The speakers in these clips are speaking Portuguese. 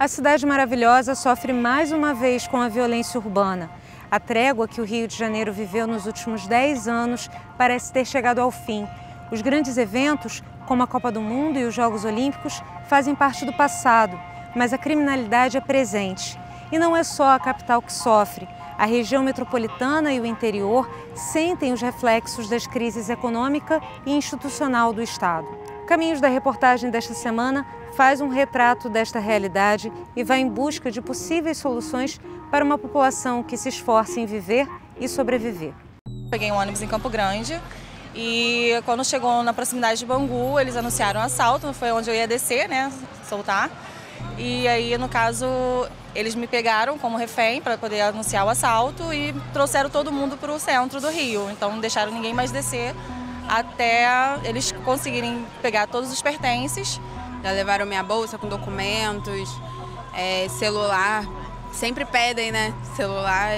A cidade maravilhosa sofre mais uma vez com a violência urbana. A trégua que o Rio de Janeiro viveu nos últimos 10 anos parece ter chegado ao fim. Os grandes eventos, como a Copa do Mundo e os Jogos Olímpicos, fazem parte do passado, mas a criminalidade é presente. E não é só a capital que sofre. A região metropolitana e o interior sentem os reflexos das crises econômica e institucional do Estado. Caminhos da reportagem desta semana faz um retrato desta realidade e vai em busca de possíveis soluções para uma população que se esforça em viver e sobreviver. Peguei um ônibus em Campo Grande e quando chegou na proximidade de Bangu, eles anunciaram um assalto, foi onde eu ia descer, né, soltar. E aí, no caso, eles me pegaram como refém para poder anunciar o assalto e trouxeram todo mundo para o centro do Rio. Então não deixaram ninguém mais descer até eles conseguirem pegar todos os pertences. Já levaram minha bolsa com documentos, celular, sempre pedem, né, celular.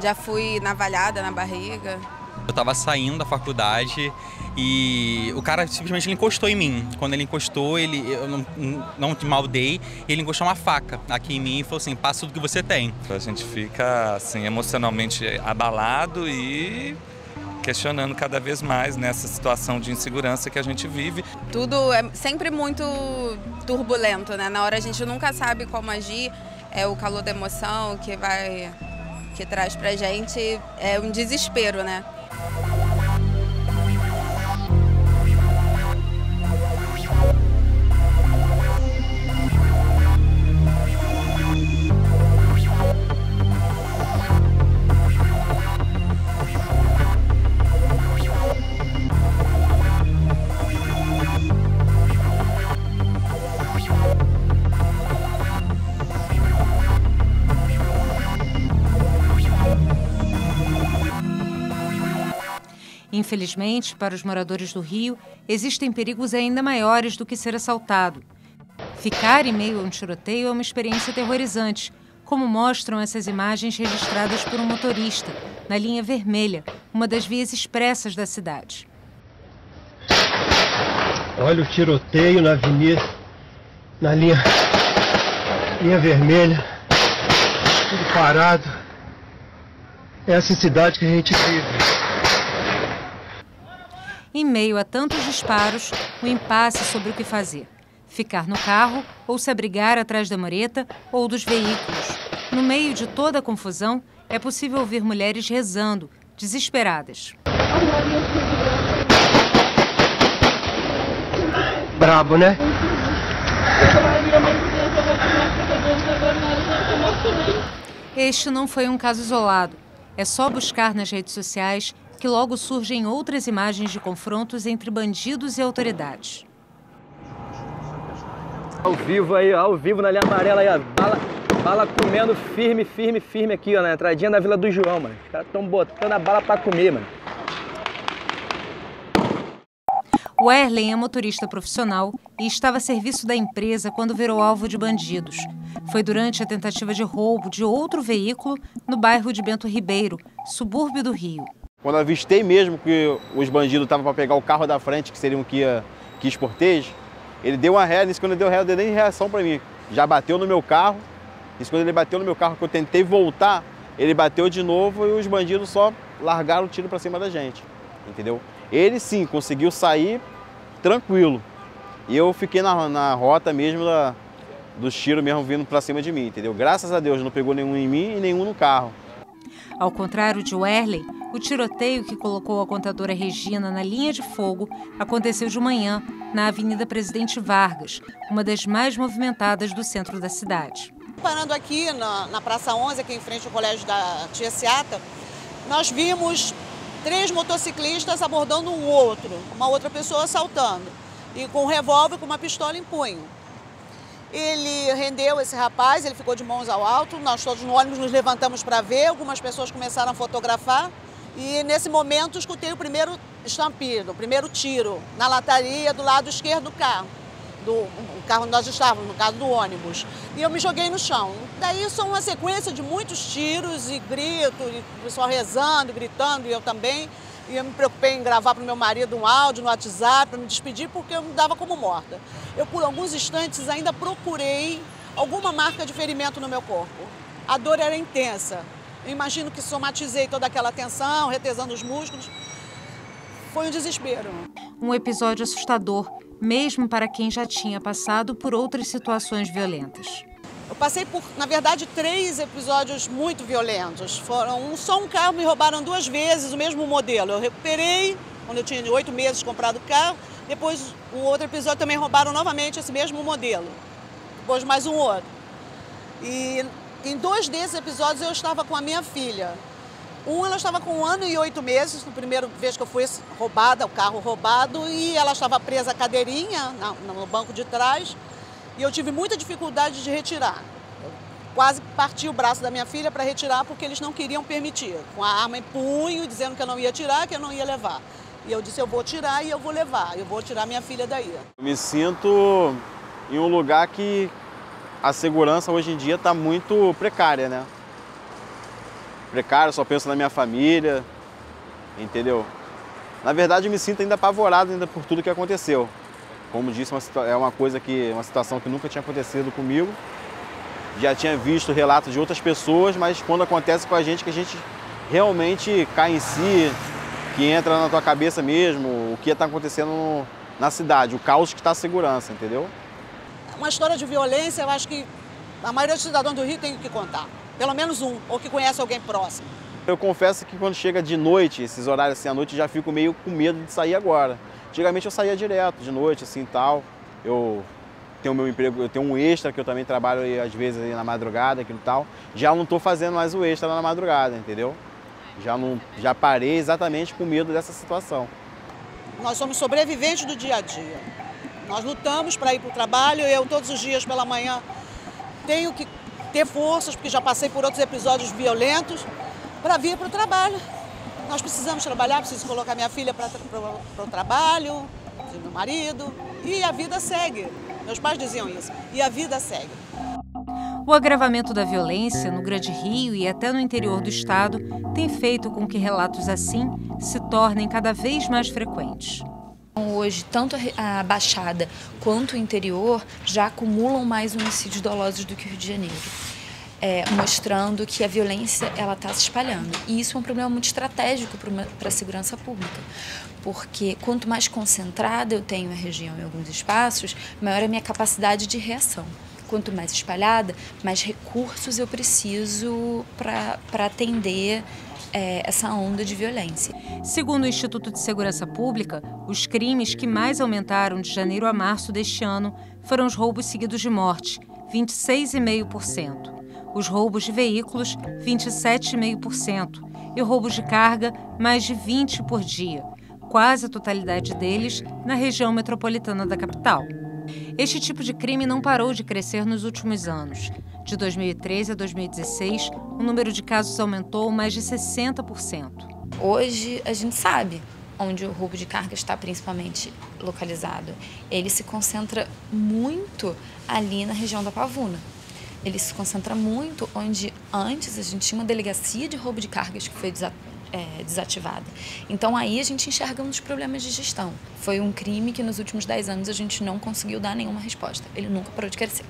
Já fui navalhada na barriga. Eu estava saindo da faculdade e o cara simplesmente encostou em mim. Quando ele encostou, eu não te maldei, ele encostou uma faca aqui em mim e falou assim, passa tudo que você tem. A gente fica assim, emocionalmente abalado e questionando cada vez mais nessa situação de insegurança que a gente vive. Tudo é sempre muito turbulento, né? Na hora a gente nunca sabe como agir, é o calor da emoção que traz pra gente, é um desespero, né? Infelizmente, para os moradores do Rio, existem perigos ainda maiores do que ser assaltado. Ficar em meio a um tiroteio é uma experiência aterrorizante, como mostram essas imagens registradas por um motorista, na linha vermelha, uma das vias expressas da cidade. Olha o tiroteio na avenida, na linha vermelha, tudo parado. É essa cidade que a gente vive. Em meio a tantos disparos, o impasse sobre o que fazer. Ficar no carro ou se abrigar atrás da mureta ou dos veículos. No meio de toda a confusão, é possível ouvir mulheres rezando, desesperadas. Brabo, né? Este não foi um caso isolado. É só buscar nas redes sociais que logo surgem outras imagens de confrontos entre bandidos e autoridades. Ao vivo aí, ao vivo na linha amarela aí, ó, bala comendo firme aqui, ó, na entradinha da Vila do João, mano. Os caras estão botando a bala pra comer, mano. O Erlen é motorista profissional e estava a serviço da empresa quando virou alvo de bandidos. Foi durante a tentativa de roubo de outro veículo no bairro de Bento Ribeiro, subúrbio do Rio. Quando avistei mesmo que os bandidos estavam para pegar o carro da frente, que seriam que ia quis portejo, ele deu uma ré, nisso quando ele deu ré, não deu nem reação para mim. Já bateu no meu carro, isso quando ele bateu no meu carro, que eu tentei voltar, ele bateu de novo e os bandidos só largaram o tiro para cima da gente, entendeu? Ele sim conseguiu sair tranquilo e eu fiquei na rota mesmo dos tiros mesmo vindo para cima de mim, entendeu? Graças a Deus não pegou nenhum em mim e nenhum no carro. Ao contrário de Werley, o tiroteio que colocou a contadora Regina na linha de fogo aconteceu de manhã na Avenida Presidente Vargas, uma das mais movimentadas do centro da cidade. Parando aqui na Praça 11, aqui em frente ao colégio da Tia Seata, nós vimos 3 motociclistas abordando um outro, uma outra pessoa assaltando, e com um revólver com uma pistola em punho. Ele rendeu esse rapaz, ele ficou de mãos ao alto, nós todos no ônibus nos levantamos para ver, algumas pessoas começaram a fotografar e nesse momento escutei o primeiro estampido, o primeiro tiro na lataria do lado esquerdo do carro. O carro onde nós estávamos, no caso do ônibus, e eu me joguei no chão. Daí isso é uma sequência de muitos tiros e gritos, e o pessoal rezando, gritando, e eu também. E eu me preocupei em gravar para o meu marido um áudio no WhatsApp, para me despedir, porque eu me dava como morta. Eu, por alguns instantes, ainda procurei alguma marca de ferimento no meu corpo. A dor era intensa. Eu imagino que somatizei toda aquela tensão, retesando os músculos. Foi um desespero. Um episódio assustador, mesmo para quem já tinha passado por outras situações violentas. Eu passei por, na verdade, 3 episódios muito violentos. Só um carro me roubaram 2 vezes, o mesmo modelo. Eu recuperei, quando eu tinha 8 meses comprado o carro. Depois, um outro episódio também roubaram novamente esse mesmo modelo. Depois mais um outro. E em 2 desses episódios eu estava com a minha filha. Ela estava com 1 ano e 8 meses, na primeira vez que eu fui roubada, o carro roubado, e ela estava presa à cadeirinha, no banco de trás, e eu tive muita dificuldade de retirar. Eu quase parti o braço da minha filha para retirar, porque eles não queriam permitir, com a arma em punho, dizendo que eu não ia tirar, que eu não ia levar. E eu disse, eu vou tirar e eu vou levar, eu vou tirar minha filha daí. Eu me sinto em um lugar que a segurança hoje em dia está muito precária, né? Precário, só penso na minha família, entendeu? Na verdade, eu me sinto ainda apavorado ainda por tudo que aconteceu. Como disse, é uma situação que nunca tinha acontecido comigo. Já tinha visto relatos de outras pessoas, mas quando acontece com a gente, que a gente realmente cai em si, que entra na tua cabeça mesmo, o que está acontecendo na cidade, o caos que está a segurança, entendeu? Uma história de violência, eu acho que a maioria dos cidadãos do Rio tem que contar. Pelo menos um, ou que conhece alguém próximo. Eu confesso que quando chega de noite, esses horários assim à noite, já fico meio com medo de sair agora. Antigamente eu saía direto, de noite, assim, tal. Eu tenho meu emprego, eu tenho um extra que eu também trabalho aí, às vezes aí na madrugada, aqui no tal. Já não estou fazendo mais o extra na madrugada, entendeu? Já parei exatamente com medo dessa situação. Nós somos sobreviventes do dia a dia. Nós lutamos para ir para o trabalho, eu todos os dias pela manhã tenho que ter forças, porque já passei por outros episódios violentos, para vir para o trabalho. Nós precisamos trabalhar, preciso colocar minha filha para o trabalho, meu marido, e a vida segue. Meus pais diziam isso, e a vida segue. O agravamento da violência no Grande Rio e até no interior do estado tem feito com que relatos assim se tornem cada vez mais frequentes. Hoje, tanto a Baixada quanto o interior já acumulam mais homicídios dolosos do que o Rio de Janeiro, mostrando que a violência está se espalhando. E isso é um problema muito estratégico para a segurança pública, porque quanto mais concentrada eu tenho a região em alguns espaços, maior é a minha capacidade de reação. Quanto mais espalhada, mais recursos eu preciso para atender essa onda de violência. Segundo o Instituto de Segurança Pública, os crimes que mais aumentaram de janeiro a março deste ano foram os roubos seguidos de morte, 26,5%, os roubos de veículos, 27,5%, e roubos de carga, mais de 20 por dia, quase a totalidade deles na região metropolitana da capital. Este tipo de crime não parou de crescer nos últimos anos. De 2013 a 2016, o número de casos aumentou mais de 60%. Hoje, a gente sabe onde o roubo de carga está principalmente localizado. Ele se concentra muito ali na região da Pavuna. Ele se concentra muito onde antes a gente tinha uma delegacia de roubo de cargas que foi desativada. Então aí a gente enxerga um dos problemas de gestão. Foi um crime que nos últimos 10 anos a gente não conseguiu dar nenhuma resposta. Ele nunca parou de crescer.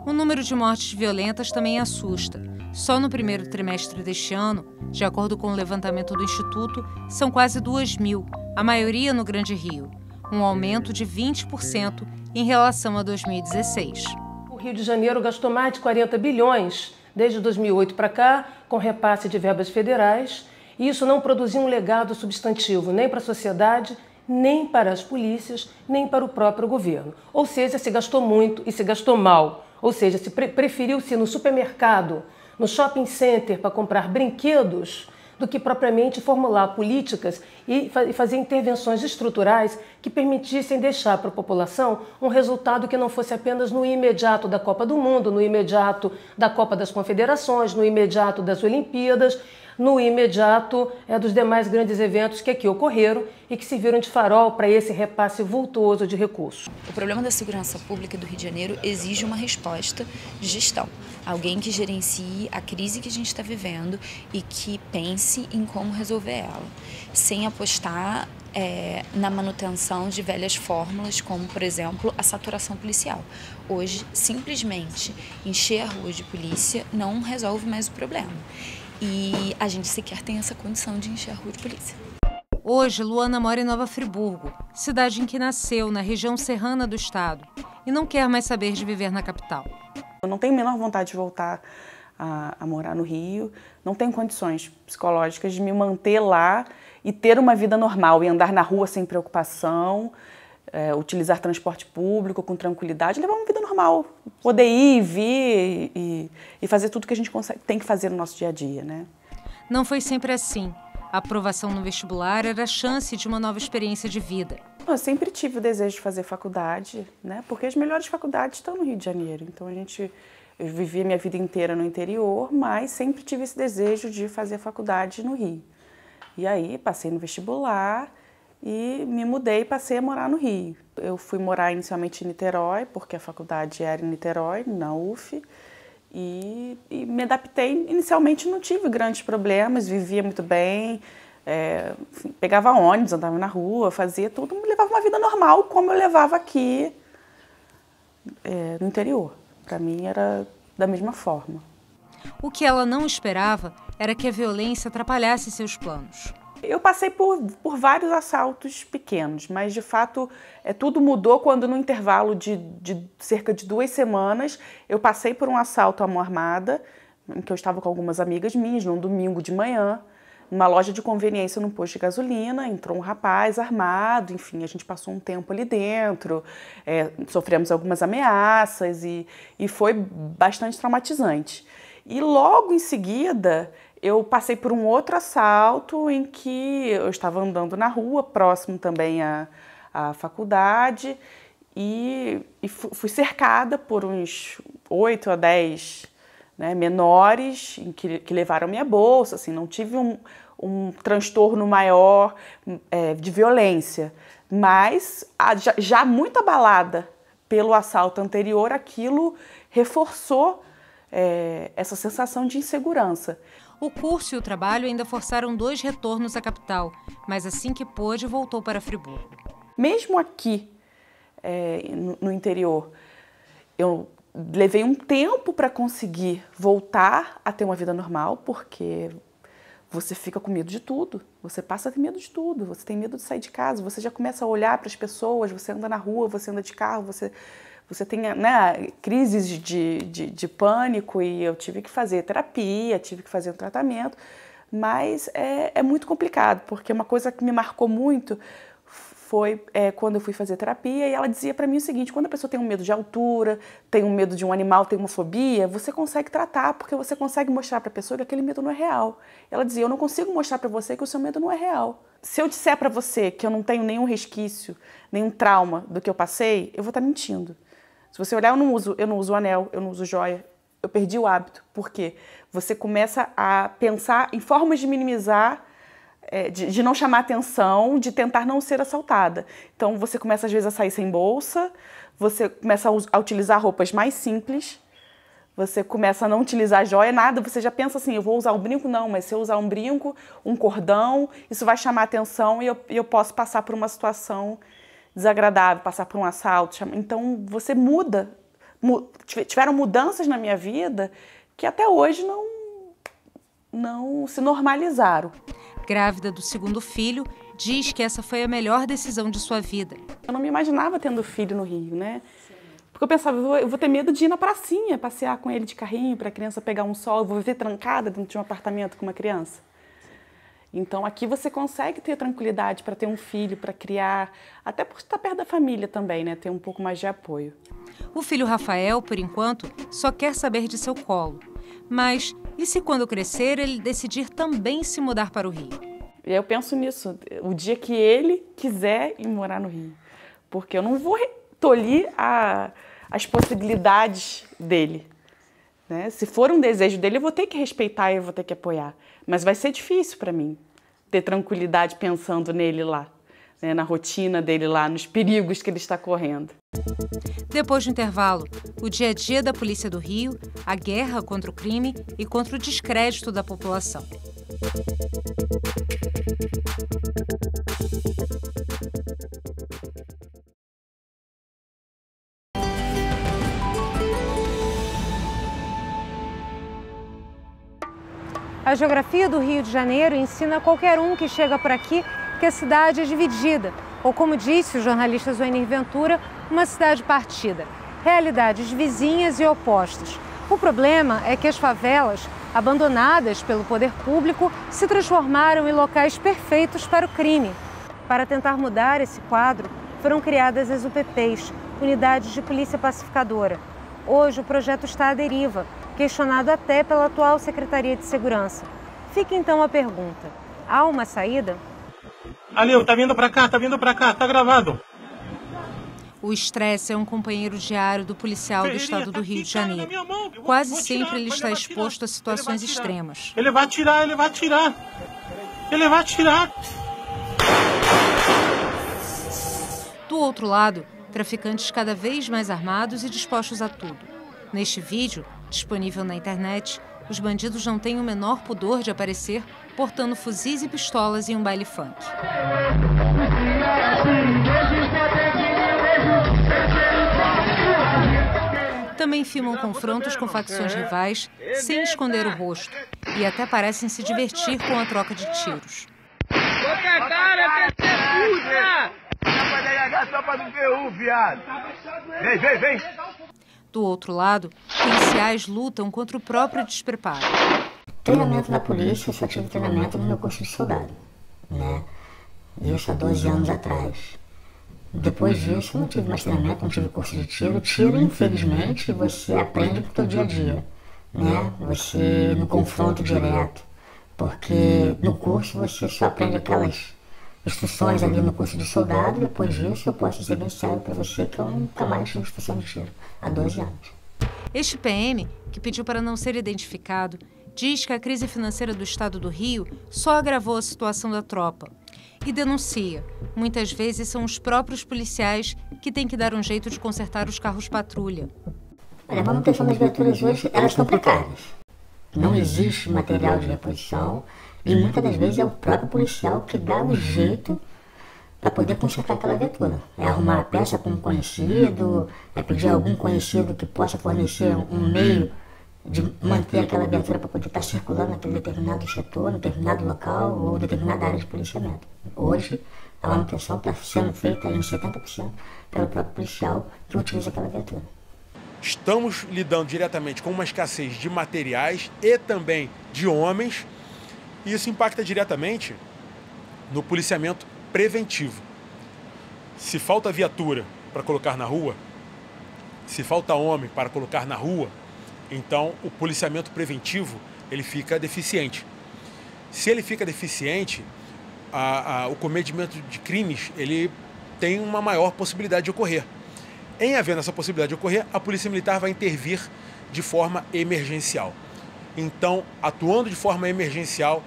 O número de mortes violentas também assusta. Só no primeiro trimestre deste ano, de acordo com o levantamento do Instituto, são quase 2.000, a maioria no Grande Rio, um aumento de 20% em relação a 2016. O Rio de Janeiro gastou mais de 40 bilhões desde 2008 para cá, com repasse de verbas federais, e isso não produziu um legado substantivo nem para a sociedade, nem para as polícias, nem para o próprio governo. Ou seja, se gastou muito e se gastou mal. Ou seja, se preferiu-se ir no supermercado, no shopping center para comprar brinquedos, do que propriamente formular políticas e fazer intervenções estruturais que permitissem deixar para a população um resultado que não fosse apenas no imediato da Copa do Mundo, no imediato da Copa das Confederações, no imediato das Olimpíadas, no imediato dos demais grandes eventos que aqui ocorreram e que serviram de farol para esse repasse vultuoso de recursos. O problema da segurança pública do Rio de Janeiro exige uma resposta de gestão. Alguém que gerencie a crise que a gente está vivendo e que pense em como resolver ela, sem apostar na manutenção de velhas fórmulas, como, por exemplo, a saturação policial. Hoje, simplesmente, encher a rua de polícia não resolve mais o problema. E a gente sequer tem essa condição de encher a rua de polícia. Hoje, Luana mora em Nova Friburgo, cidade em que nasceu, na região serrana do estado, e não quer mais saber de viver na capital. Eu não tenho a menor vontade de voltar a morar no Rio, não tenho condições psicológicas de me manter lá e ter uma vida normal, e andar na rua sem preocupação, utilizar transporte público com tranquilidade, levar uma vida normal, poder ir, vir e fazer tudo que a gente tem que fazer no nosso dia a dia, né? Não foi sempre assim. A aprovação no vestibular era a chance de uma nova experiência de vida. Eu sempre tive o desejo de fazer faculdade, né? Porque as melhores faculdades estão no Rio de Janeiro. Então eu vivi a minha vida inteira no interior, mas sempre tive esse desejo de fazer faculdade no Rio. E aí passei no vestibular e me mudei e passei a morar no Rio. Eu fui morar inicialmente em Niterói, porque a faculdade era em Niterói, na UF, e me adaptei. Inicialmente não tive grandes problemas, vivia muito bem, pegava ônibus, andava na rua, fazia tudo, levava uma vida normal, como eu levava aqui no interior. Para mim era da mesma forma. O que ela não esperava era que a violência atrapalhasse seus planos. Eu passei por vários assaltos pequenos, mas de fato tudo mudou quando no intervalo de cerca de 2 semanas eu passei por um assalto à mão armada, em que eu estava com algumas amigas minhas, num domingo de manhã, numa loja de conveniência num posto de gasolina, entrou um rapaz armado, enfim, a gente passou um tempo ali dentro, sofremos algumas ameaças e foi bastante traumatizante. E logo em seguida eu passei por um outro assalto em que eu estava andando na rua, próximo também à faculdade, e fui cercada por uns 8 a 10 menores que levaram minha bolsa. Assim, não tive um transtorno maior de violência, mas já muito abalada pelo assalto anterior, aquilo reforçou essa sensação de insegurança. O curso e o trabalho ainda forçaram 2 retornos à capital, mas assim que pôde, voltou para Friburgo. Mesmo aqui, no interior, eu levei um tempo para conseguir voltar a ter uma vida normal, porque você fica com medo de tudo, você passa a ter medo de tudo, você tem medo de sair de casa, você já começa a olhar para as pessoas, você anda na rua, você anda de carro, você tem crises de pânico, e eu tive que fazer terapia, tive que fazer um tratamento, mas é muito complicado, porque uma coisa que me marcou muito foi quando eu fui fazer terapia, e ela dizia para mim o seguinte: quando a pessoa tem um medo de altura, tem um medo de um animal, tem uma fobia, você consegue tratar, porque você consegue mostrar para a pessoa que aquele medo não é real. Ela dizia: eu não consigo mostrar para você que o seu medo não é real. Se eu disser para você que eu não tenho nenhum resquício, nenhum trauma do que eu passei, eu vou estar mentindo. Se você olhar, eu não uso anel, eu não uso joia, eu perdi o hábito. Por quê? Você começa a pensar em formas de minimizar, de não chamar atenção, de tentar não ser assaltada. Então você começa às vezes a sair sem bolsa, você começa a utilizar roupas mais simples, você começa a não utilizar joia, nada, você já pensa assim, eu vou usar um brinco? Não, mas se eu usar um brinco, um cordão, isso vai chamar atenção e eu posso passar por uma situação desagradável, passar por um assalto. Então, você muda. Tiveram mudanças na minha vida que até hoje não se normalizaram. Grávida do segundo filho, diz que essa foi a melhor decisão de sua vida. Eu não me imaginava tendo filho no Rio, né? Porque eu pensava, eu vou ter medo de ir na pracinha, passear com ele de carrinho, para a criança pegar um sol, eu vou viver trancada dentro de um apartamento com uma criança. Então aqui você consegue ter tranquilidade para ter um filho, para criar, até por estar perto da família também, né? Ter um pouco mais de apoio. O filho Rafael, por enquanto, só quer saber de seu colo. Mas e se quando crescer ele decidir também se mudar para o Rio? E aí eu penso nisso, o dia que ele quiser ir morar no Rio. Porque eu não vou tolir as possibilidades dele. Né? Se for um desejo dele, eu vou ter que respeitar e eu vou ter que apoiar. Mas vai ser difícil para mim ter tranquilidade pensando nele lá, né? Na rotina dele lá, nos perigos que ele está correndo. Depois do intervalo, o dia a dia da Polícia do Rio, a guerra contra o crime e contra o descrédito da população. A geografia do Rio de Janeiro ensina a qualquer um que chega por aqui que a cidade é dividida, ou como disse o jornalista Zoenir Ventura, uma cidade partida, realidades vizinhas e opostas. O problema é que as favelas, abandonadas pelo poder público, se transformaram em locais perfeitos para o crime. Para tentar mudar esse quadro, foram criadas as UPPs, Unidades de Polícia Pacificadora. Hoje o projeto está à deriva, questionado até pela atual Secretaria de Segurança. Fica então a pergunta, há uma saída? Ali, tá vindo pra cá, tá gravado. O estresse é um companheiro diário do policial do estado do Rio de Janeiro. Quase sempre ele está exposto a situações extremas. Ele vai atirar. Do outro lado, traficantes cada vez mais armados e dispostos a tudo. Neste vídeo, disponível na internet, os bandidos não têm o menor pudor de aparecer portando fuzis e pistolas em um baile funk. Também filmam confrontos com facções rivais sem esconder o rosto e até parecem se divertir com a troca de tiros. Do outro lado, policiais lutam contra o próprio despreparo. Treinamento na polícia, eu só tive treinamento no meu curso de soldado, né? Isso há 12 anos atrás. Depois disso, não tive mais treinamento, não tive curso de tiro. Tiro, infelizmente, você aprende pro teu dia a dia, né? Você no confronto direto, porque no curso você só aprende aquelas instruções ali no curso de soldado. Depois disso, eu posso dizer bem sério para você que eu nunca mais tive instrução de tiro, há 12 anos. Este PM, que pediu para não ser identificado, diz que a crise financeira do estado do Rio só agravou a situação da tropa. E denuncia, muitas vezes são os próprios policiais que têm que dar um jeito de consertar os carros patrulha. Olha, a manutenção das viaturas hoje, elas estão precárias. Não existe material de reposição e muitas das vezes é o próprio policial que dá o jeito para poder consertar aquela viatura. É arrumar a peça com um conhecido, é pedir a algum conhecido que possa fornecer um meio de manter aquela viatura para poder estar circulando naquele determinado setor, determinado local ou determinada área de policiamento. Hoje, a manutenção está sendo feita em 70% pelo próprio policial que utiliza aquela viatura. Estamos lidando diretamente com uma escassez de materiais e também de homens, e isso impacta diretamente no policiamento preventivo. Se falta viatura para colocar na rua, se falta homem para colocar na rua, então o policiamento preventivo ele fica deficiente. Se ele fica deficiente, o cometimento de crimes ele tem uma maior possibilidade de ocorrer. Em havendo essa possibilidade de ocorrer, a Polícia Militar vai intervir de forma emergencial. Então, atuando de forma emergencial,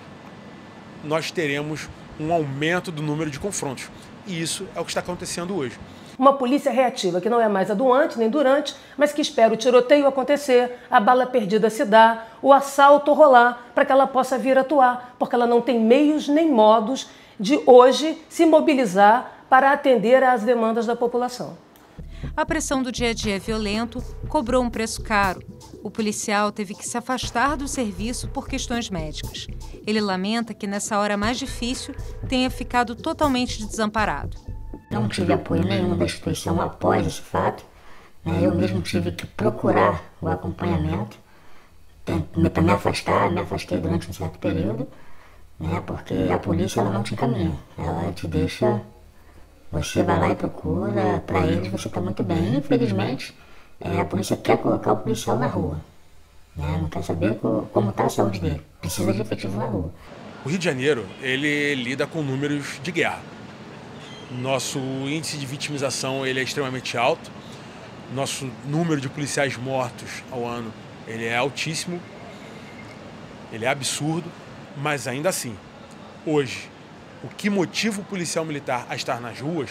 nós teremos um aumento do número de confrontos. E isso é o que está acontecendo hoje. Uma polícia reativa, que não é mais a do antes nem durante, mas que espera o tiroteio acontecer, a bala perdida se dar, o assalto rolar, para que ela possa vir atuar, porque ela não tem meios nem modos de hoje se mobilizar para atender às demandas da população. A pressão do dia a dia violento cobrou um preço caro. O policial teve que se afastar do serviço por questões médicas. Ele lamenta que nessa hora mais difícil tenha ficado totalmente desamparado. Não tive apoio nenhum da instituição após esse fato. Eu mesmo tive que procurar o acompanhamento para me afastar, me afastei durante um certo período, porque a polícia ela não te encaminha, ela te deixa, você vai lá e procura, para eles você está muito bem. Infelizmente, a polícia quer colocar o policial na rua, não quer saber como está a saúde dele, precisa de efetivo na rua. O Rio de Janeiro, ele lida com números de guerra. Nosso índice de vitimização ele é extremamente alto. Nosso número de policiais mortos ao ano ele é altíssimo. Ele é absurdo. Mas ainda assim, hoje, o que motiva o policial militar a estar nas ruas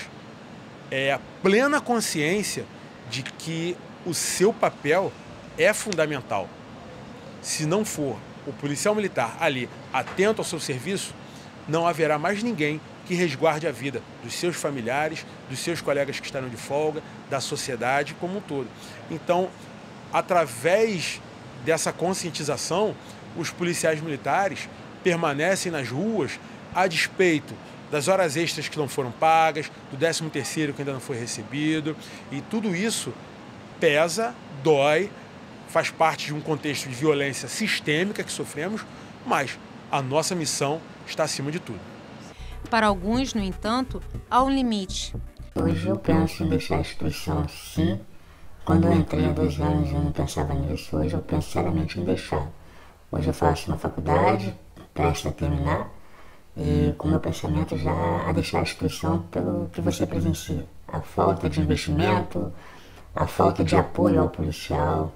é a plena consciência de que o seu papel é fundamental. Se não for o policial militar ali atento ao seu serviço, não haverá mais ninguém que resguarde a vida dos seus familiares, dos seus colegas que estarão de folga, da sociedade como um todo. Então, através dessa conscientização, os policiais militares permanecem nas ruas a despeito das horas extras que não foram pagas, do 13º que ainda não foi recebido, e tudo isso pesa, dói, faz parte de um contexto de violência sistêmica que sofremos, mas a nossa missão está acima de tudo. Para alguns, no entanto, há um limite. Hoje eu penso em deixar a instituição, sim. Quando eu entrei há 2 anos eu não pensava nisso. Hoje eu penso seriamente em deixar. Hoje eu faço uma faculdade, prestes a terminar, e com meu pensamento já a deixar a instituição pelo que você presencia. A falta de investimento, a falta de apoio ao policial.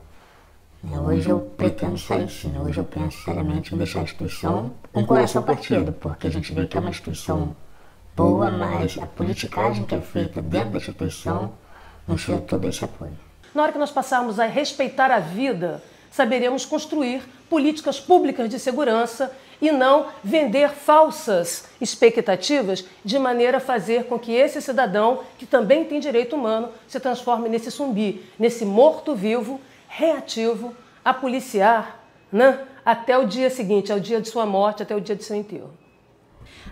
Hoje eu pretendo sair sim, hoje eu penso seriamente em deixar a instituição com o coração partido, porque a gente vê que é uma instituição boa, mas a politicagem que é feita dentro da instituição não tira todo esse apoio. Na hora que nós passarmos a respeitar a vida, saberemos construir políticas públicas de segurança e não vender falsas expectativas de maneira a fazer com que esse cidadão, que também tem direito humano, se transforme nesse zumbi, nesse morto-vivo, reativo a policiar, até o dia seguinte, ao dia de sua morte, até o dia de seu enterro.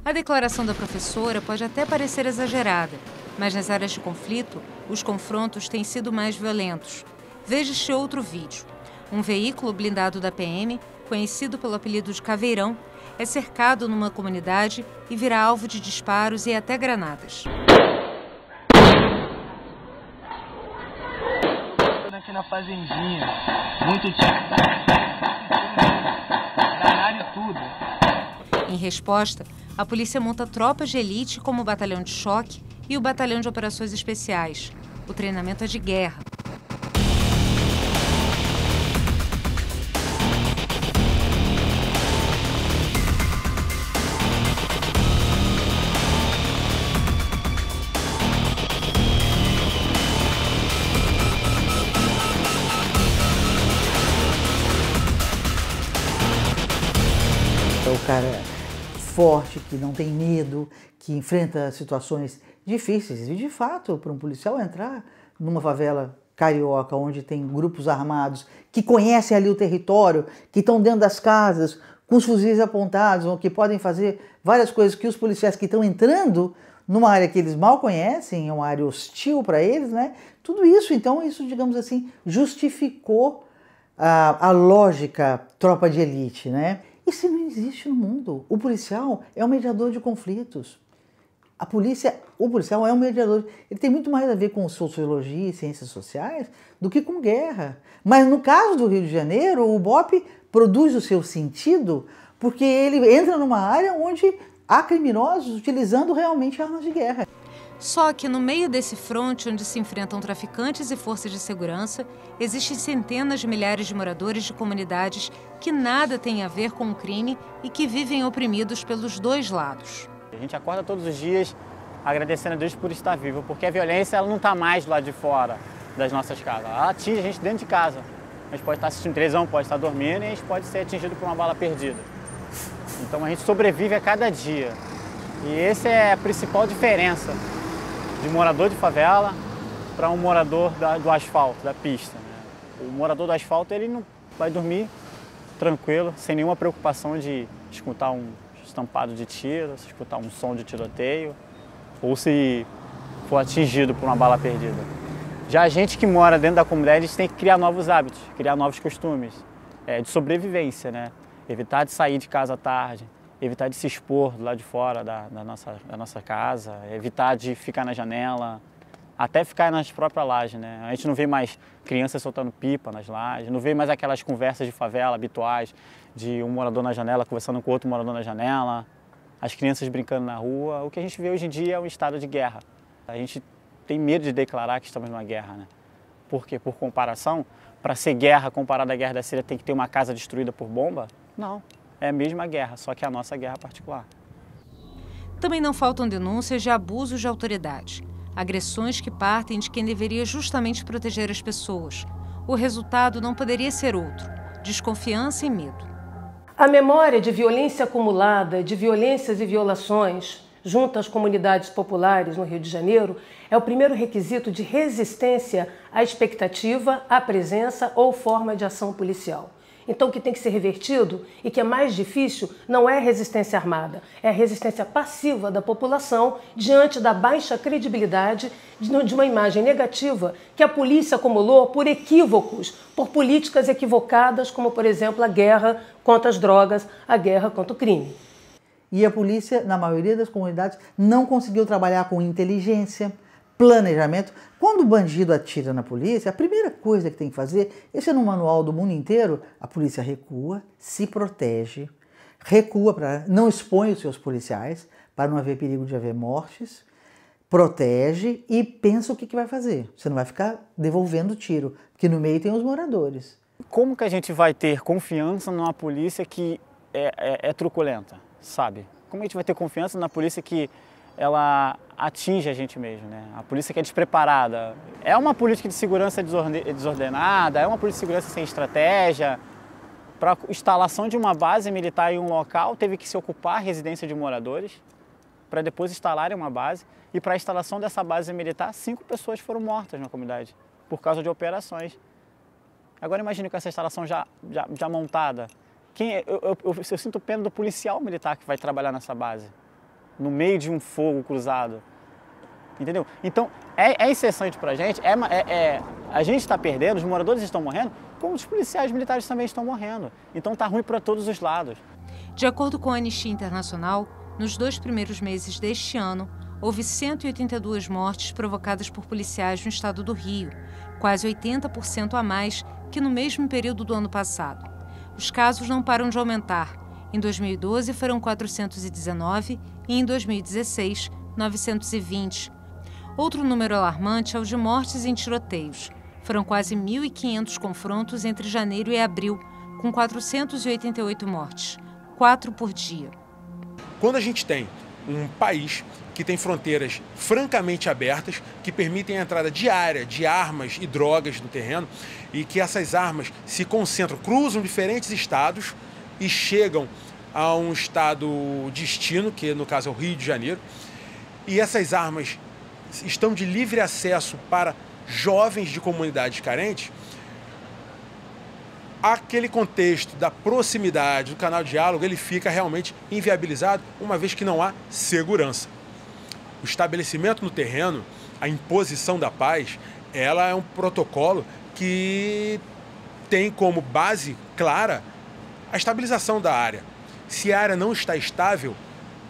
A declaração da professora pode até parecer exagerada, mas nas áreas de conflito, os confrontos têm sido mais violentos. Veja este outro vídeo. Um veículo blindado da PM, conhecido pelo apelido de Caveirão, é cercado numa comunidade e vira alvo de disparos e até granadas. Aqui na fazendinha, muito danado e tudo. Em resposta, a polícia monta tropas de elite como o Batalhão de Choque e o Batalhão de Operações Especiais. O treinamento é de guerra. O cara forte, que não tem medo, que enfrenta situações difíceis. E, de fato, para um policial entrar numa favela carioca, onde tem grupos armados que conhecem ali o território, que estão dentro das casas, com os fuzis apontados, ou que podem fazer várias coisas que os policiais que estão entrando numa área que eles mal conhecem, é uma área hostil para eles, Tudo isso, então, digamos assim, justificou a lógica tropa de elite, Isso não existe no mundo. O policial é um mediador de conflitos. O policial é um mediador. Ele tem muito mais a ver com sociologia e ciências sociais do que com guerra. Mas no caso do Rio de Janeiro, o BOPE produz o seu sentido porque ele entra numa área onde há criminosos utilizando realmente armas de guerra. Só que no meio desse fronte onde se enfrentam traficantes e forças de segurança, existem centenas de milhares de moradores de comunidades que nada têm a ver com o crime e que vivem oprimidos pelos dois lados. A gente acorda todos os dias agradecendo a Deus por estar vivo, porque a violência ela não está mais do lado de fora das nossas casas, ela atinge a gente dentro de casa. A gente pode estar assistindo televisão, pode estar dormindo e a gente pode ser atingido por uma bala perdida. Então a gente sobrevive a cada dia. E essa é a principal diferença de morador de favela para um morador do asfalto, da pista, né? O morador do asfalto ele não vai dormir tranquilo, sem nenhuma preocupação de escutar um estampado de tiro, escutar um som de tiroteio, ou se for atingido por uma bala perdida. Já a gente que mora dentro da comunidade, a gente tem que criar novos hábitos, criar novos costumes de sobrevivência, né? Evitar de sair de casa à tarde, evitar de se expor do lado de fora da nossa casa, evitar de ficar na janela, até ficar nas próprias lajes, né? A gente não vê mais crianças soltando pipa nas lajes, não vê mais aquelas conversas de favela habituais, de um morador na janela conversando com outro morador na janela, as crianças brincando na rua. O que a gente vê hoje em dia é um estado de guerra. A gente tem medo de declarar que estamos numa guerra, né? Por quê? Por comparação, para ser guerra comparada à guerra da Síria tem que ter uma casa destruída por bomba? Não, é a mesma guerra, só que é a nossa guerra particular. Também não faltam denúncias de abusos de autoridade. Agressões que partem de quem deveria justamente proteger as pessoas. O resultado não poderia ser outro: desconfiança e medo. A memória de violência acumulada, de violências e violações, junto às comunidades populares no Rio de Janeiro, é o primeiro requisito de resistência à expectativa, à presença ou forma de ação policial. Então, o que tem que ser revertido e que é mais difícil não é a resistência armada, é a resistência passiva da população diante da baixa credibilidade de uma imagem negativa que a polícia acumulou por equívocos, por políticas equivocadas, como, por exemplo, a guerra contra as drogas, a guerra contra o crime. E a polícia, na maioria das comunidades, não conseguiu trabalhar com inteligência, planejamento. Quando o bandido atira na polícia, a primeira coisa que tem que fazer, esse é no manual do mundo inteiro, a polícia recua, se protege, recua para não expõe os seus policiais, para não haver perigo de haver mortes, protege e pensa o que vai fazer. Você não vai ficar devolvendo tiro, porque no meio tem os moradores. Como que a gente vai ter confiança numa polícia que é truculenta, sabe? Como a gente vai ter confiança na polícia que ela atinge a gente mesmo, né? A polícia que é despreparada. É uma política de segurança desordenada, é uma polícia de segurança sem estratégia. Para a instalação de uma base militar em um local, teve que se ocupar a residência de moradores, para depois instalarem uma base. E para a instalação dessa base militar, 5 pessoas foram mortas na comunidade, por causa de operações. Agora imagine com essa instalação já montada. Eu sinto pena do policial militar que vai trabalhar nessa base, no meio de um fogo cruzado, entendeu? Então, é incessante pra gente, a gente está perdendo, os moradores estão morrendo, como os policiais militares também estão morrendo. Então tá ruim para todos os lados. De acordo com a Anistia Internacional, nos 2 primeiros meses deste ano, houve 182 mortes provocadas por policiais no estado do Rio, quase 80% a mais que no mesmo período do ano passado. Os casos não param de aumentar. Em 2012 foram 419 e em 2016, 920. Outro número alarmante é o de mortes em tiroteios. Foram quase 1.500 confrontos entre janeiro e abril, com 488 mortes, 4 por dia. Quando a gente tem um país que tem fronteiras francamente abertas, que permitem a entrada diária de armas e drogas no terreno, e que essas armas se concentram, cruzam diferentes estados e chegam a um estado destino, que no caso é o Rio de Janeiro, e essas armas estão de livre acesso para jovens de comunidades carentes, aquele contexto da proximidade, do canal de diálogo, ele fica realmente inviabilizado, uma vez que não há segurança. O estabelecimento no terreno, a imposição da paz, ela é um protocolo que tem como base clara a estabilização da área. Se a área não está estável,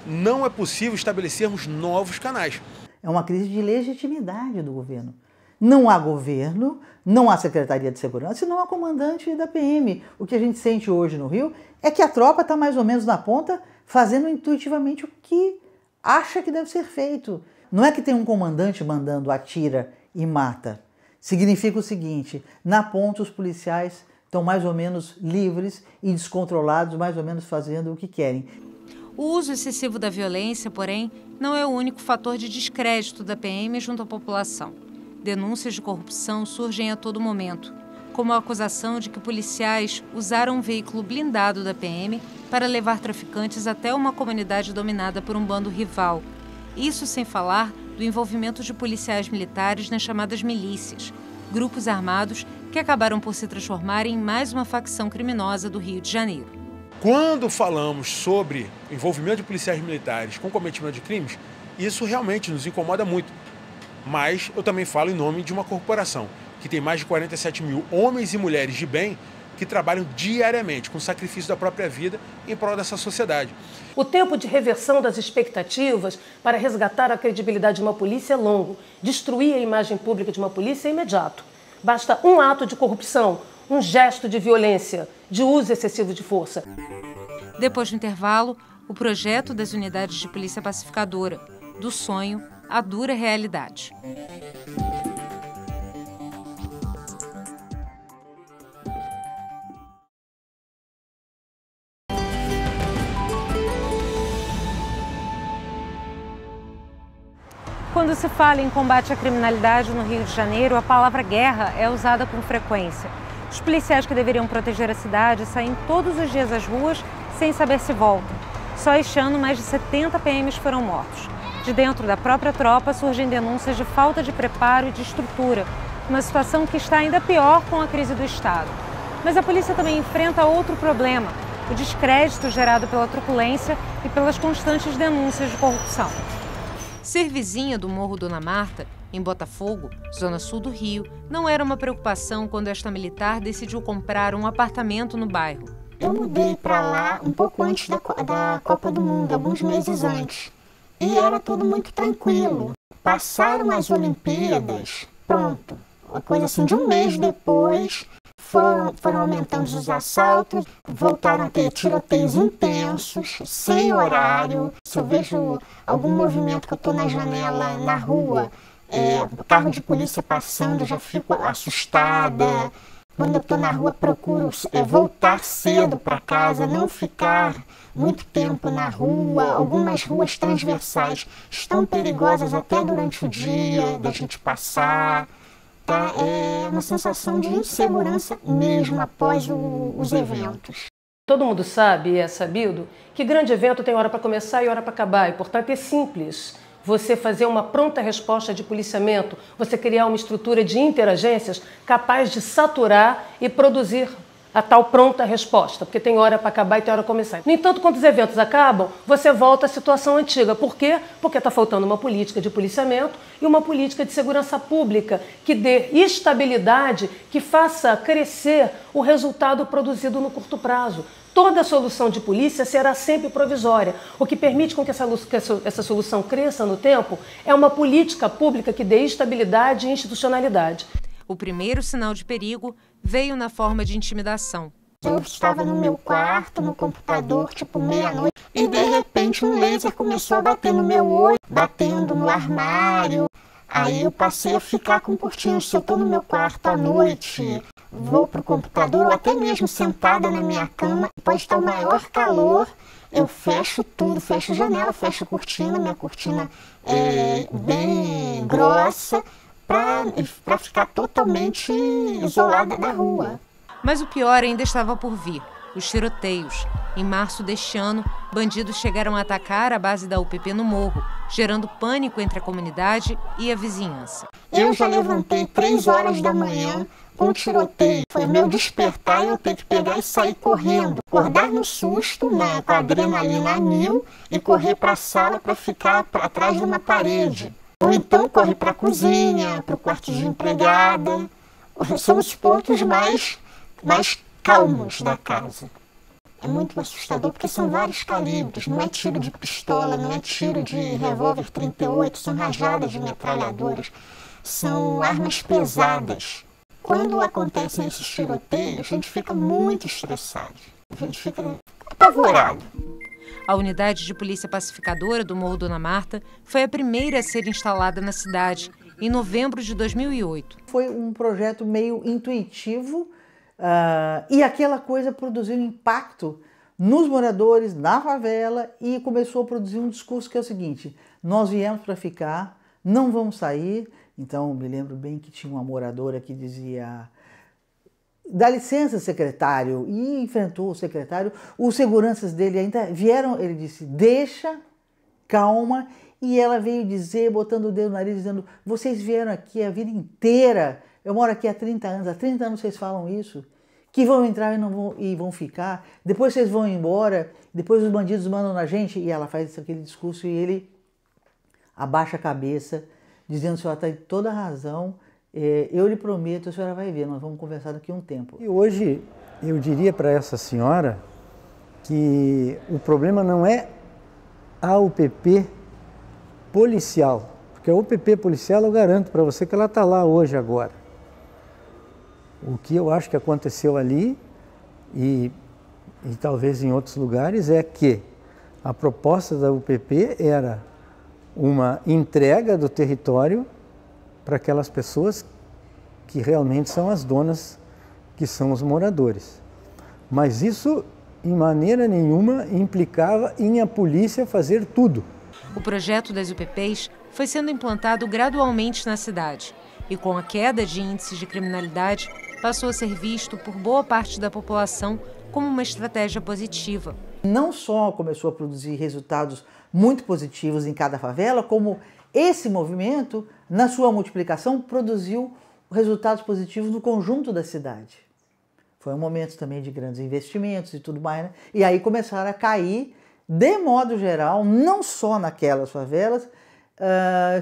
não é possível estabelecermos novos canais. É uma crise de legitimidade do governo. Não há governo, não há Secretaria de Segurança e não há comandante da PM. O que a gente sente hoje no Rio é que a tropa está mais ou menos na ponta, fazendo intuitivamente o que acha que deve ser feito. Não é que tem um comandante mandando atira e mata. Significa o seguinte, na ponta os policiais estão mais ou menos livres e descontrolados, mais ou menos fazendo o que querem. O uso excessivo da violência, porém, não é o único fator de descrédito da PM junto à população. Denúncias de corrupção surgem a todo momento, como a acusação de que policiais usaram um veículo blindado da PM para levar traficantes até uma comunidade dominada por um bando rival. Isso sem falar do envolvimento de policiais militares nas chamadas milícias, grupos armados que acabaram por se transformar em mais uma facção criminosa do Rio de Janeiro. Quando falamos sobre envolvimento de policiais militares com cometimento de crimes, isso realmente nos incomoda muito. Mas eu também falo em nome de uma corporação que tem mais de 47 mil homens e mulheres de bem que trabalham diariamente com o sacrifício da própria vida em prol dessa sociedade. O tempo de reversão das expectativas para resgatar a credibilidade de uma polícia é longo. Destruir a imagem pública de uma polícia é imediato. Basta um ato de corrupção, um gesto de violência, de uso excessivo de força. Depois do intervalo, o projeto das unidades de polícia pacificadora, do sonho à dura realidade. Quando se fala em combate à criminalidade no Rio de Janeiro, a palavra guerra é usada com frequência. Os policiais que deveriam proteger a cidade saem todos os dias às ruas sem saber se voltam. Só este ano, mais de 70 PMs foram mortos. De dentro da própria tropa surgem denúncias de falta de preparo e de estrutura, uma situação que está ainda pior com a crise do Estado. Mas a polícia também enfrenta outro problema, o descrédito gerado pela truculência e pelas constantes denúncias de corrupção. Ser vizinha do Morro Dona Marta, em Botafogo, zona sul do Rio, não era uma preocupação quando esta militar decidiu comprar um apartamento no bairro. Eu mudei para lá um pouco antes da Copa do Mundo, alguns meses antes. E era tudo muito tranquilo. Passaram as Olimpíadas, pronto. Uma coisa assim, de um mês depois, foram aumentando os assaltos, voltaram a ter tiroteios intensos, sem horário. Se eu vejo algum movimento que eu estou na janela, na rua, carro de polícia passando, eu já fico assustada. Quando eu estou na rua, procuro voltar cedo para casa, não ficar muito tempo na rua. Algumas ruas transversais estão perigosas até durante o dia, da gente passar. Tá? É uma sensação de insegurança mesmo após os eventos. Todo mundo sabe, e é sabido, que grande evento tem hora para começar e hora para acabar, e portanto é simples você fazer uma pronta resposta de policiamento, você criar uma estrutura de interagências capaz de saturar e produzir a tal pronta resposta, porque tem hora para acabar e tem hora para começar. No entanto, quando os eventos acabam, você volta à situação antiga. Por quê? Porque está faltando uma política de policiamento e uma política de segurança pública que dê estabilidade, que faça crescer o resultado produzido no curto prazo. Toda solução de polícia será sempre provisória. O que permite com que essa solução cresça no tempo é uma política pública que dê estabilidade e institucionalidade. O primeiro sinal de perigo veio na forma de intimidação. Eu estava no meu quarto, no computador, tipo meia-noite, e de repente um laser começou a bater no meu olho, batendo no armário. Aí eu passei a ficar com cortina. Se eu estou no meu quarto à noite, vou pro computador, ou até mesmo sentada na minha cama, pode estar o maior calor, eu fecho tudo, fecho janela, fecho cortina, minha cortina é bem grossa, para ficar totalmente isolada da rua. Mas o pior ainda estava por vir, os tiroteios. Em março deste ano, bandidos chegaram a atacar a base da UPP no Morro, gerando pânico entre a comunidade e a vizinhança. Eu já levantei 3 horas da manhã com tiroteio. Foi meu despertar e eu ter que pegar e sair correndo. Acordar no susto, né, com a adrenalina a mil, e correr para a sala para ficar atrás de uma parede. Ou então corre para a cozinha, para o quarto de empregada. São os pontos mais calmos da casa. É muito assustador porque são vários calibres. Não é tiro de pistola, não é tiro de revólver 38, são rajadas de metralhadoras. São armas pesadas. Quando acontecem esses tiroteios, a gente fica muito estressado. A gente fica apavorado. A unidade de polícia pacificadora do Morro Dona Marta foi a primeira a ser instalada na cidade, em novembro de 2008. Foi um projeto meio intuitivo e aquela coisa produziu impacto nos moradores, na favela, e começou a produzir um discurso que é o seguinte: nós viemos para ficar, não vamos sair. Então, me lembro bem que tinha uma moradora que dizia: dá licença, secretário, e enfrentou o secretário. Os seguranças dele ainda vieram, ele disse: deixa, calma, e ela veio dizer, botando o dedo no nariz, dizendo: vocês vieram aqui a vida inteira, eu moro aqui há 30 anos vocês falam isso, que vão entrar e vão ficar, depois vocês vão embora, depois os bandidos mandam na gente. E ela faz aquele discurso e ele abaixa a cabeça, dizendo: a senhora tem toda a razão, eu lhe prometo, a senhora vai ver, nós vamos conversar daqui a um tempo. E hoje eu diria para essa senhora que o problema não é a UPP policial, porque a UPP policial eu garanto para você que ela está lá hoje, agora. O que eu acho que aconteceu ali e talvez em outros lugares é que a proposta da UPP era uma entrega do território para aquelas pessoas que realmente são as donas, que são os moradores. Mas isso, em maneira nenhuma, implicava em a polícia fazer tudo. O projeto das UPPs foi sendo implantado gradualmente na cidade e, com a queda de índices de criminalidade, passou a ser visto por boa parte da população como uma estratégia positiva. Não só começou a produzir resultados muito positivos em cada favela, como esse movimento, na sua multiplicação, produziu resultados positivos no conjunto da cidade. Foi um momento também de grandes investimentos e tudo mais, né? E aí começaram a cair, de modo geral, não só naquelas favelas,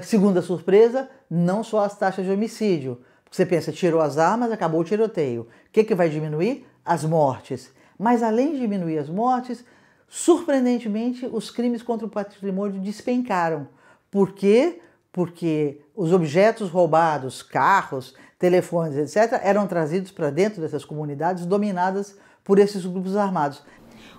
segunda surpresa, não só as taxas de homicídio. Você pensa, tirou as armas, acabou o tiroteio. O que vai diminuir? As mortes. Mas além de diminuir as mortes, surpreendentemente, os crimes contra o patrimônio despencaram. Por quê? Porque os objetos roubados, carros, telefones, etc., eram trazidos para dentro dessas comunidades dominadas por esses grupos armados.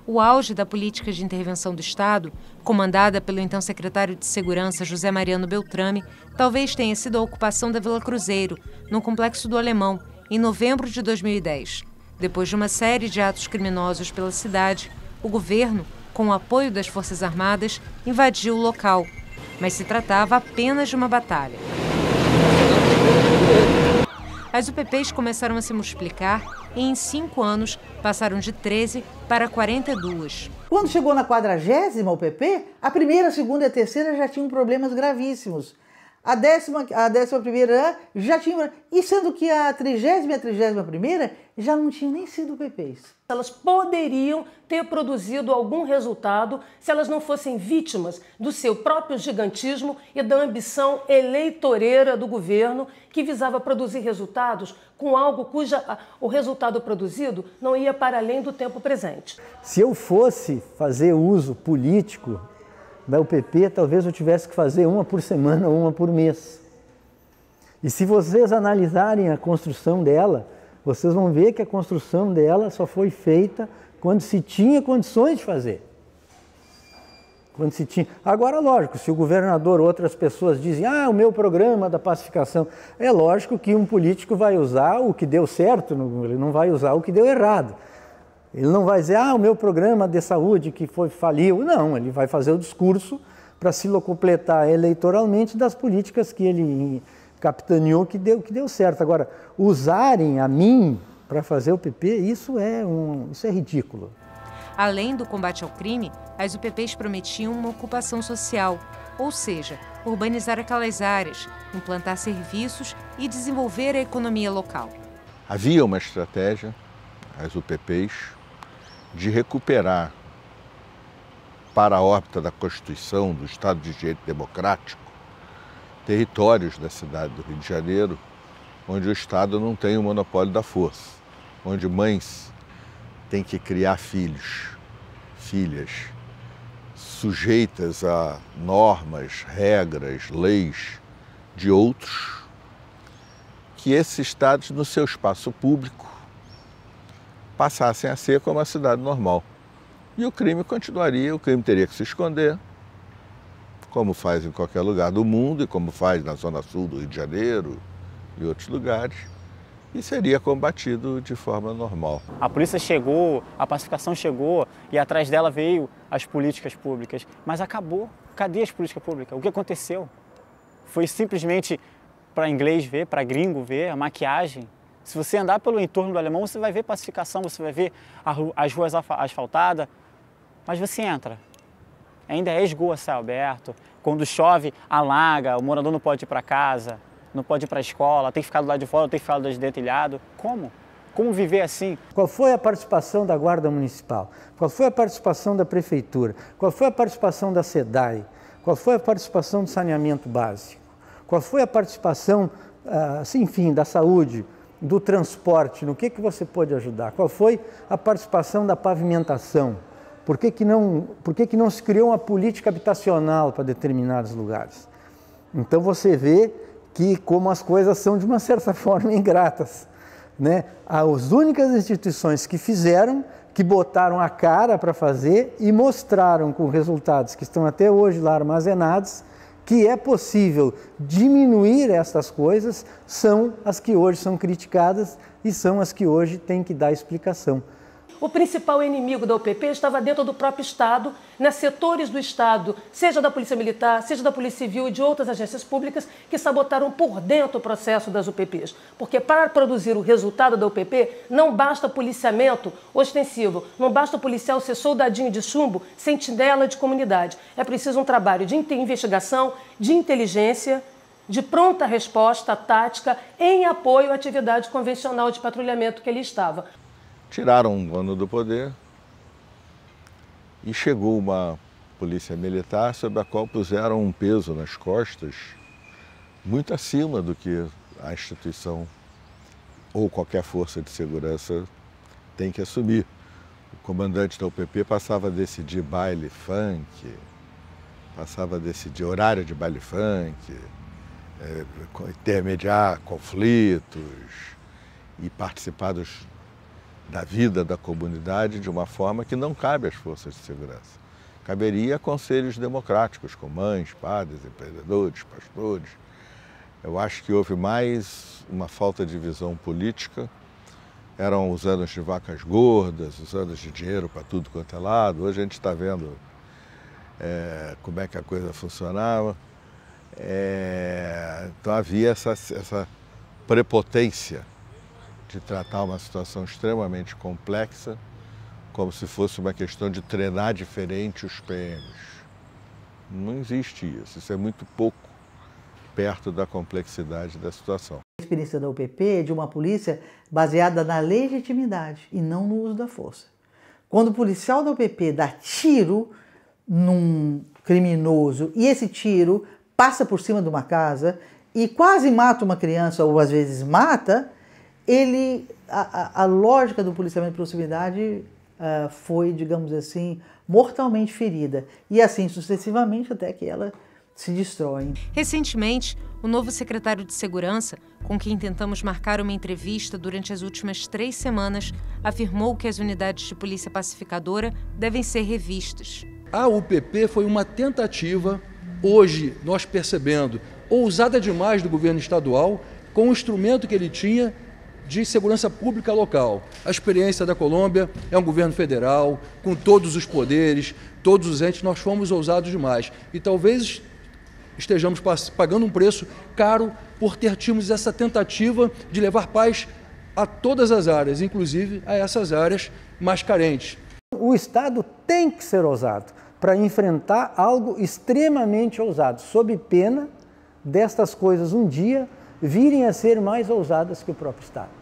O auge da política de intervenção do Estado, comandada pelo então secretário de Segurança José Mariano Beltrame, talvez tenha sido a ocupação da Vila Cruzeiro, no Complexo do Alemão, em novembro de 2010. Depois de uma série de atos criminosos pela cidade, o governo, com o apoio das Forças Armadas, invadiu o local. Mas se tratava apenas de uma batalha. As UPPs começaram a se multiplicar e, em 5 anos, passaram de 13 para 42. Quando chegou na 40ª UPP, a primeira, a segunda e a terceira já tinham problemas gravíssimos. A 11ª já tinha... E sendo que a 30ª e a 31ª já não tinham nem sido UPPs. Elas poderiam ter produzido algum resultado se elas não fossem vítimas do seu próprio gigantismo e da ambição eleitoreira do governo, que visava produzir resultados com algo o resultado produzido não ia para além do tempo presente. Se eu fosse fazer uso político da UPP, talvez eu tivesse que fazer uma por semana ou uma por mês. E se vocês analisarem a construção dela, vocês vão ver que a construção dela só foi feita quando se tinha condições de fazer. Quando se tinha... Agora, lógico, se o governador ou outras pessoas dizem: o meu programa da pacificação, é lógico que um político vai usar o que deu certo, ele não vai usar o que deu errado. Ele não vai dizer: o meu programa de saúde que faliu. Não, ele vai fazer o discurso para se locupletar eleitoralmente das políticas que ele capitaneou que deu certo. Agora, usarem a mim para fazer o PP, isso é ridículo. Além do combate ao crime, as UPPs prometiam uma ocupação social, ou seja, urbanizar aquelas áreas, implantar serviços e desenvolver a economia local. Havia uma estratégia, as UPPs, de recuperar para a órbita da Constituição, do Estado de Direito Democrático, territórios da cidade do Rio de Janeiro, onde o Estado não tem o monopólio da força, onde mães têm que criar filhos, filhas, sujeitas a normas, regras, leis de outros, que esses estados, no seu espaço público, passassem a ser como a cidade normal. E o crime continuaria, o crime teria que se esconder, como faz em qualquer lugar do mundo e como faz na Zona Sul do Rio de Janeiro e outros lugares. e seria combatido de forma normal. A polícia chegou, a pacificação chegou e atrás dela veio as políticas públicas. Mas acabou. Cadê as políticas públicas? O que aconteceu? Foi simplesmente para inglês ver, para gringo ver, a maquiagem. Se você andar pelo entorno do Alemão, você vai ver pacificação, você vai ver as ruas asfaltadas, mas você entra. Ainda é esgoto a céu aberto. Quando chove, alaga, o morador não pode ir para casa, não pode ir para a escola, tem que ficar do lado de fora, tem que ficar do lado de dentro telhado. Como? Como viver assim? Qual foi a participação da Guarda Municipal? Qual foi a participação da Prefeitura? Qual foi a participação da SEDAI? Qual foi a participação do saneamento básico? Qual foi a participação, enfim, da saúde, do transporte? No que você pôde ajudar? Qual foi a participação da pavimentação? Por que não se criou uma política habitacional para determinados lugares? Então você vê que como as coisas são de uma certa forma ingratas, né? As únicas instituições que fizeram, que botaram a cara para fazer e mostraram com resultados que estão até hoje lá armazenados, que é possível diminuir essas coisas, são as que hoje são criticadas e são as que hoje têm que dar explicação. O principal inimigo da UPP estava dentro do próprio Estado, nas setores do Estado, seja da Polícia Militar, seja da Polícia Civil e de outras agências públicas que sabotaram por dentro o processo das UPPs. Porque para produzir o resultado da UPP não basta policiamento ostensivo, não basta o policial ser soldadinho de chumbo, sentinela de comunidade. É preciso um trabalho de investigação, de inteligência, de pronta resposta tática em apoio à atividade convencional de patrulhamento que ele estava. Tiraram um ano do poder e chegou uma polícia militar sobre a qual puseram um peso nas costas muito acima do que a instituição ou qualquer força de segurança tem que assumir. O comandante da UPP passava a decidir baile funk, passava a decidir horário de baile funk, intermediar conflitos e participar da vida da comunidade de uma forma que não cabe às forças de segurança. Caberia a conselhos democráticos, com mães, padres, empreendedores, pastores. Eu acho que houve mais uma falta de visão política. Eram os anos de vacas gordas, os anos de dinheiro para tudo quanto é lado. Hoje a gente está vendo como é que a coisa funcionava. Então havia essa prepotência de tratar uma situação extremamente complexa como se fosse uma questão de treinar diferente os PMs. Não existe isso, isso é muito pouco perto da complexidade da situação. A experiência da UPP é de uma polícia baseada na legitimidade e não no uso da força. Quando o policial da UPP dá tiro num criminoso e esse tiro passa por cima de uma casa e quase mata uma criança ou às vezes mata, a lógica do policiamento de proximidade foi, digamos assim, mortalmente ferida. E assim sucessivamente até que ela se destrói. Recentemente, o novo secretário de Segurança, com quem tentamos marcar uma entrevista durante as últimas 3 semanas, afirmou que as unidades de polícia pacificadora devem ser revistas. A UPP foi uma tentativa, hoje nós percebendo, ousada demais do governo estadual, com o instrumento que ele tinha de segurança pública local. A experiência da Colômbia é um governo federal, com todos os poderes, todos os entes, nós fomos ousados demais. E talvez estejamos pagando um preço caro por ter tido essa tentativa de levar paz a todas as áreas, inclusive a essas áreas mais carentes. O Estado tem que ser ousado para enfrentar algo extremamente ousado, sob pena destas coisas um dia virem a ser mais ousadas que o próprio Estado.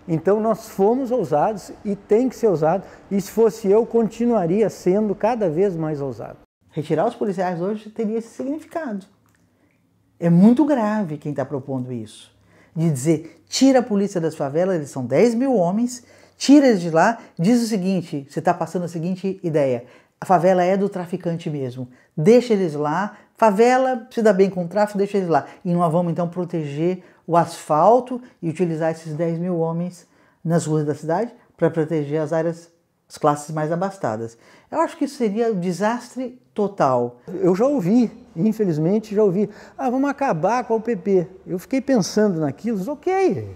Então nós fomos ousados e tem que ser ousado, e se fosse eu, continuaria sendo cada vez mais ousado. Retirar os policiais hoje teria esse significado. É muito grave quem está propondo isso. De dizer, tira a polícia das favelas, eles são 10 mil homens, tira eles de lá, diz o seguinte, você está passando a seguinte ideia, a favela é do traficante mesmo, deixa eles lá, favela se dá bem com o tráfico, deixa eles lá. E nós vamos então proteger o asfalto e utilizar esses 10 mil homens nas ruas da cidade para proteger as áreas, as classes mais abastadas. Eu acho que isso seria um desastre total. Eu já ouvi, infelizmente já ouvi, vamos acabar com a UPP. Eu fiquei pensando naquilo, ok,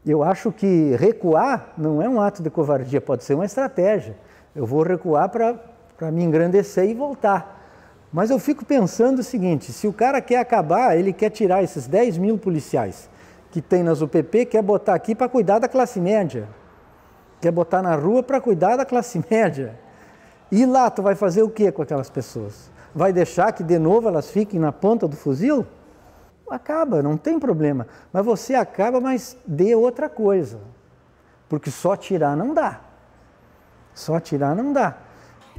Eu acho que recuar não é um ato de covardia, pode ser uma estratégia. Eu vou recuar para me engrandecer e voltar. Mas eu fico pensando o seguinte, se o cara quer acabar, ele quer tirar esses 10 mil policiais que tem nas UPP, quer botar aqui para cuidar da classe média. Quer botar na rua para cuidar da classe média. E lá tu vai fazer o que com aquelas pessoas? Vai deixar que de novo elas fiquem na ponta do fuzil? Acaba, não tem problema. Mas você acaba, mas dê outra coisa. Porque só tirar não dá. Só tirar não dá.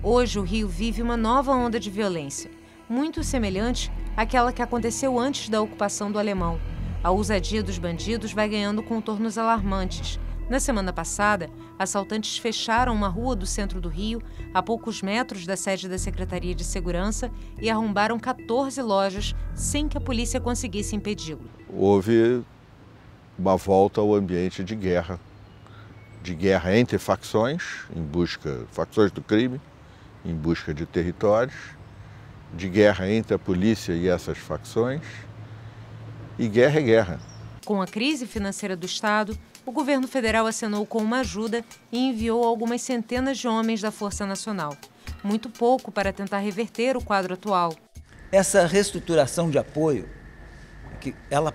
Hoje o Rio vive uma nova onda de violência, muito semelhante àquela que aconteceu antes da ocupação do Alemão. A ousadia dos bandidos vai ganhando contornos alarmantes. Na semana passada, assaltantes fecharam uma rua do centro do Rio, a poucos metros da sede da Secretaria de Segurança, e arrombaram 14 lojas sem que a polícia conseguisse impedi-lo. Houve uma volta ao ambiente de guerra entre facções do crime, em busca de territórios, de guerra entre a polícia e essas facções, e guerra é guerra. Com a crise financeira do Estado, o governo federal acenou com uma ajuda e enviou algumas centenas de homens da Força Nacional. Muito pouco para tentar reverter o quadro atual. Essa reestruturação de apoio, ela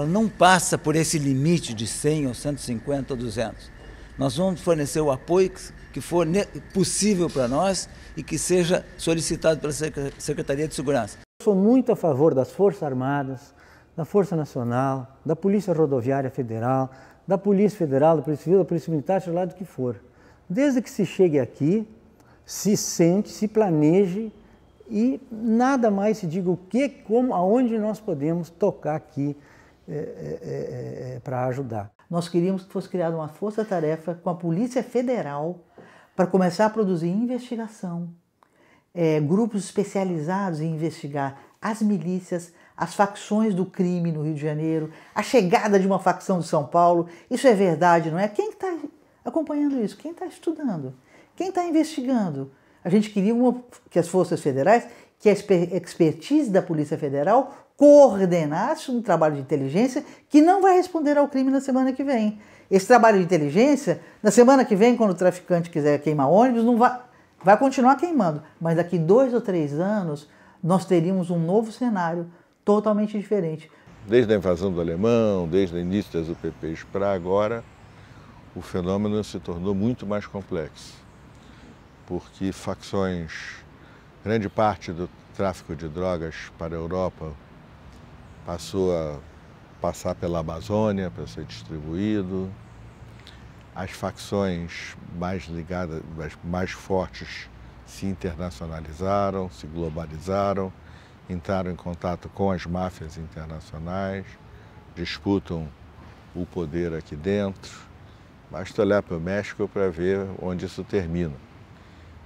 não passa por esse limite de 100 ou 150 ou 200. Nós vamos fornecer o apoio que for possível para nós e que seja solicitado pela Secretaria de Segurança. Sou muito a favor das Forças Armadas, da Força Nacional, da Polícia Rodoviária Federal, da Polícia Federal, da Polícia Civil, da Polícia Militar, seja lá do que for. Desde que se chegue aqui, se sente, se planeje e nada mais se diga o que, como, aonde nós podemos tocar aqui para ajudar. Nós queríamos que fosse criada uma força-tarefa com a Polícia Federal para começar a produzir investigação, grupos especializados em investigar as milícias, as facções do crime no Rio de Janeiro, a chegada de uma facção de São Paulo. Isso é verdade, não é? Quem está acompanhando isso? Quem está estudando? Quem está investigando? A gente queria que as forças federais, que a expertise da Polícia Federal coordenasse um trabalho de inteligência que não vai responder ao crime na semana que vem. Esse trabalho de inteligência, na semana que vem, quando o traficante quiser queimar ônibus, não vai continuar queimando. Mas daqui 2 ou 3 anos, nós teríamos um novo cenário totalmente diferente. Desde a invasão do Alemão, desde o início das UPPs para agora, o fenômeno se tornou muito mais complexo. Porque grande parte do tráfico de drogas para a Europa passou a passar pela Amazônia para ser distribuído. As facções mais ligadas, mais fortes, se internacionalizaram, se globalizaram, entraram em contato com as máfias internacionais, disputam o poder aqui dentro. Basta olhar para o México para ver onde isso termina.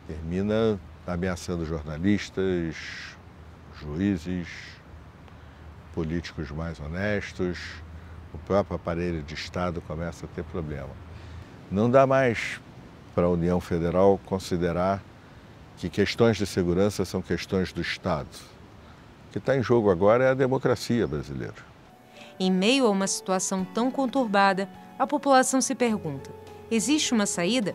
Termina ameaçando jornalistas, juízes, políticos mais honestos, o próprio aparelho de Estado começa a ter problema. Não dá mais para a União Federal considerar que questões de segurança são questões do Estado. O que está em jogo agora é a democracia brasileira. Em meio a uma situação tão conturbada, a população se pergunta: existe uma saída?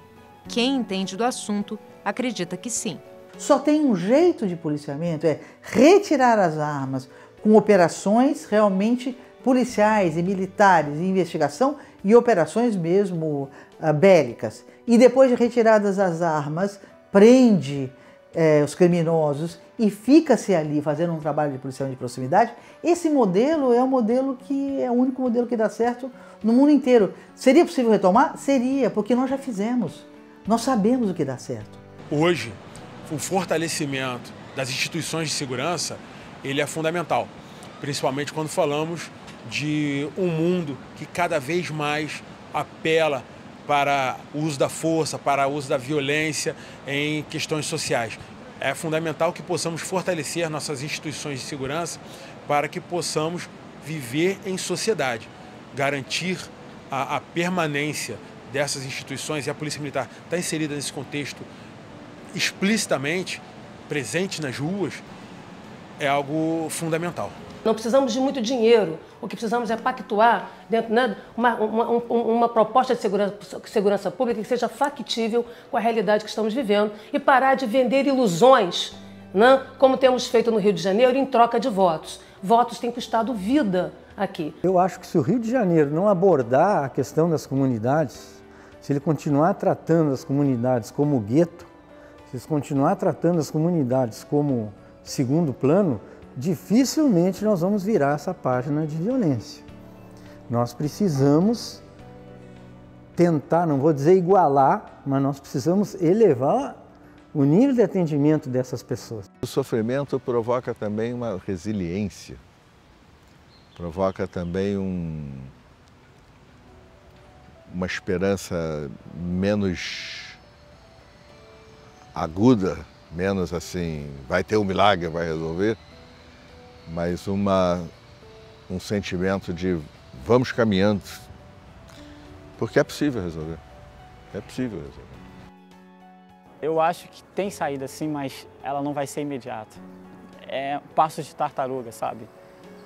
Quem entende do assunto acredita que sim. Só tem um jeito de policiamento, é retirar as armas com operações realmente policiais e militares, e investigação e operações mesmo bélicas. E depois de retiradas as armas, prende os criminosos e fica-se ali fazendo um trabalho de policiamento de proximidade. Esse modelo é um modelo que é o único modelo que dá certo no mundo inteiro. Seria possível retomar? Seria, porque nós já fizemos. Nós sabemos o que dá certo. Hoje, o fortalecimento das instituições de segurança, ele é fundamental, principalmente quando falamos de um mundo que cada vez mais apela para o uso da força, para o uso da violência em questões sociais. É fundamental que possamos fortalecer nossas instituições de segurança para que possamos viver em sociedade, garantir a permanência dessas instituições, e a Polícia Militar está inserida nesse contexto explicitamente, presente nas ruas, é algo fundamental. Não precisamos de muito dinheiro, o que precisamos é pactuar dentro, né, uma proposta de segurança pública que seja factível com a realidade que estamos vivendo e parar de vender ilusões, né, como temos feito no Rio de Janeiro, em troca de votos. Votos têm custado vida aqui. Eu acho que se o Rio de Janeiro não abordar a questão das comunidades, se ele continuar tratando as comunidades como gueto, se ele continuar tratando as comunidades como segundo plano, dificilmente nós vamos virar essa página de violência. Nós precisamos tentar, não vou dizer igualar, mas nós precisamos elevar o nível de atendimento dessas pessoas. O sofrimento provoca também uma resiliência, provoca também uma esperança menos aguda, menos assim, vai ter um milagre, vai resolver, mas um sentimento de vamos caminhando, porque é possível resolver, é possível resolver. Eu acho que tem saída sim, mas ela não vai ser imediata. É passos de tartaruga, sabe?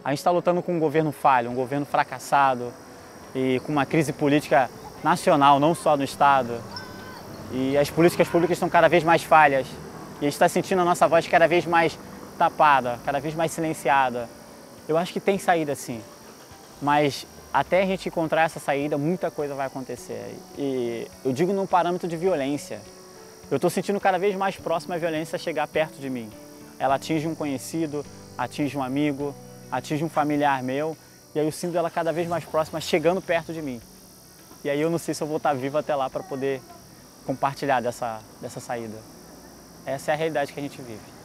A gente está lutando com um governo falho, um governo fracassado e com uma crise política nacional, não só no Estado. E as políticas públicas estão cada vez mais falhas. E a gente está sentindo a nossa voz cada vez mais tapada, cada vez mais silenciada. Eu acho que tem saída sim, mas até a gente encontrar essa saída, muita coisa vai acontecer. E eu digo num parâmetro de violência. Eu estou sentindo cada vez mais próximo a violência chegar perto de mim. Ela atinge um conhecido, atinge um amigo, atinge um familiar meu, e aí eu sinto ela cada vez mais próxima, chegando perto de mim. E aí eu não sei se eu vou estar vivo até lá para poder compartilhar dessa saída. Essa é a realidade que a gente vive.